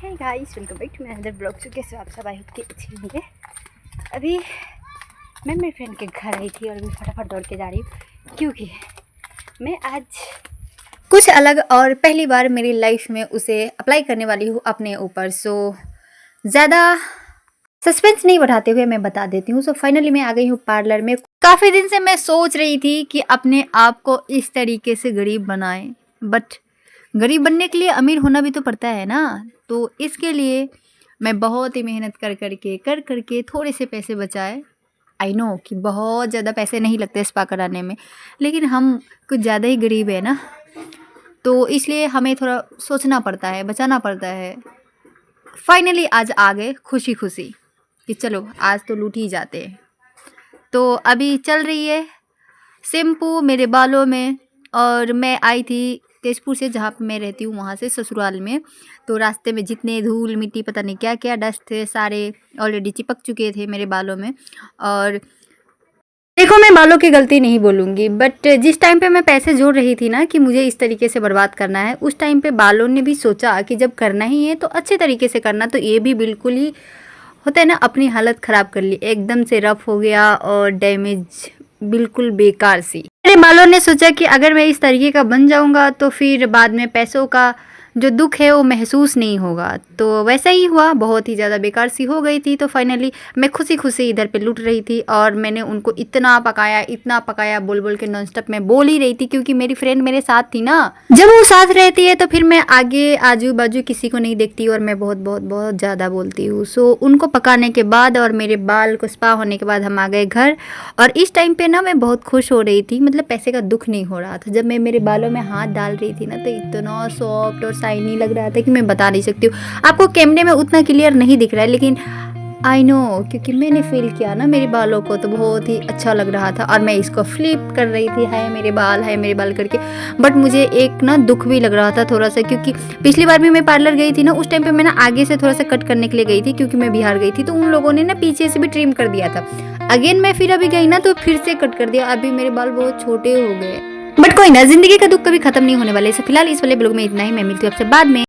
Hey guys, welcome back to my another blog. तो कैसे आप सब? आई होप कि अच्छे होंगे। अभी मैं मेरे फ्रेंड के घर आई थी और अभी फटाफट दौड़ के जा रही हूँ क्योंकि मैं आज कुछ अलग और पहली बार मेरी लाइफ में उसे अप्लाई करने वाली हूँ अपने ऊपर। सो ज़्यादा सस्पेंस नहीं बढ़ाते हुए मैं बता देती हूँ। सो फाइनली मैं आ गई हूँ पार्लर में। काफ़ी दिन से मैं सोच रही थी कि अपने आप को इस तरीके से गरीब बनाएं, बट गरीब बनने के लिए अमीर होना भी तो पड़ता है ना। तो इसके लिए मैं बहुत ही मेहनत कर करके थोड़े से पैसे बचाए। आई नो कि बहुत ज़्यादा पैसे नहीं लगते स्पा कराने में, लेकिन हम कुछ ज़्यादा ही गरीब है ना, तो इसलिए हमें थोड़ा सोचना पड़ता है, बचाना पड़ता है। फाइनली आज आ गए खुशी खुशी कि चलो आज तो लूट ही जाते हैं। तो अभी चल रही है शैम्पू मेरे बालों में, और मैं आई थी तेजपुर से, जहाँ पे मैं रहती हूँ वहाँ से ससुराल में। तो रास्ते में जितने धूल मिट्टी पता नहीं क्या क्या डस्ट थे, सारे ऑलरेडी चिपक चुके थे मेरे बालों में। और देखो, मैं बालों की गलती नहीं बोलूँगी, बट जिस टाइम पे मैं पैसे जोड़ रही थी ना कि मुझे इस तरीके से बर्बाद करना है, उस टाइम पे बालों ने भी सोचा कि जब करना ही है तो अच्छे तरीके से करना। तो ये भी बिल्कुल ही होता है ना, अपनी हालत ख़राब कर ली, एकदम से रफ हो गया और डैमेज, बिल्कुल बेकार सी। मेरे बालों ने सोचा कि अगर मैं इस तरीके का बन जाऊंगा तो फिर बाद में पैसों का जो दुख है वो महसूस नहीं होगा। तो वैसा ही हुआ, बहुत ही ज़्यादा बेकार सी हो गई थी। तो फाइनली मैं खुशी खुशी इधर पे लुट रही थी और मैंने उनको इतना पकाया बोल बोल के नॉन स्टॉप मैं बोल ही रही थी, क्योंकि मेरी फ्रेंड मेरे साथ थी ना। जब वो साथ रहती है तो फिर मैं आगे आजू बाजू किसी को नहीं देखती और मैं बहुत बहुत बहुत ज़्यादा बोलती हूँ। सो उनको पकाने के बाद और मेरे बाल को स्पा होने के बाद हम आ गए घर। और इस टाइम पे ना मैं बहुत खुश हो रही थी, मतलब पैसे का दुख नहीं हो रहा था। जब मैं मेरे बालों में हाथ डाल रही थी ना, तो इतना सॉफ्ट और शाइनी लग रहा था कि मैं बता नहीं सकती हूँ। आपको कैमरे में उतना क्लियर नहीं दिख रहा है, लेकिन आई नो, क्योंकि मैंने फील किया ना मेरे बालों को, तो बहुत ही अच्छा लग रहा था। और मैं इसको फ्लिप कर रही थी, हाय मेरे बाल करके। बट मुझे एक ना दुख भी लग रहा था थोड़ा सा, क्योंकि पिछली बार भी मैं पार्लर गई थी ना, उस टाइम पे मैं ना आगे से थोड़ा सा कट करने के लिए गई थी, क्योंकि मैं बिहार गई थी। तो उन लोगों ने ना पीछे से भी ट्रिम कर दिया था। अगेन मैं फिर अभी गई ना तो फिर से कट कर दिया। अभी मेरे बाल बहुत छोटे हो गए, बट कोई ना, जिंदगी का दुख कभी खत्म नहीं होने वाले। फिलहाल इस वाले ब्लॉग में इतना ही। मैं मिलती हूँ आपसे बाद में।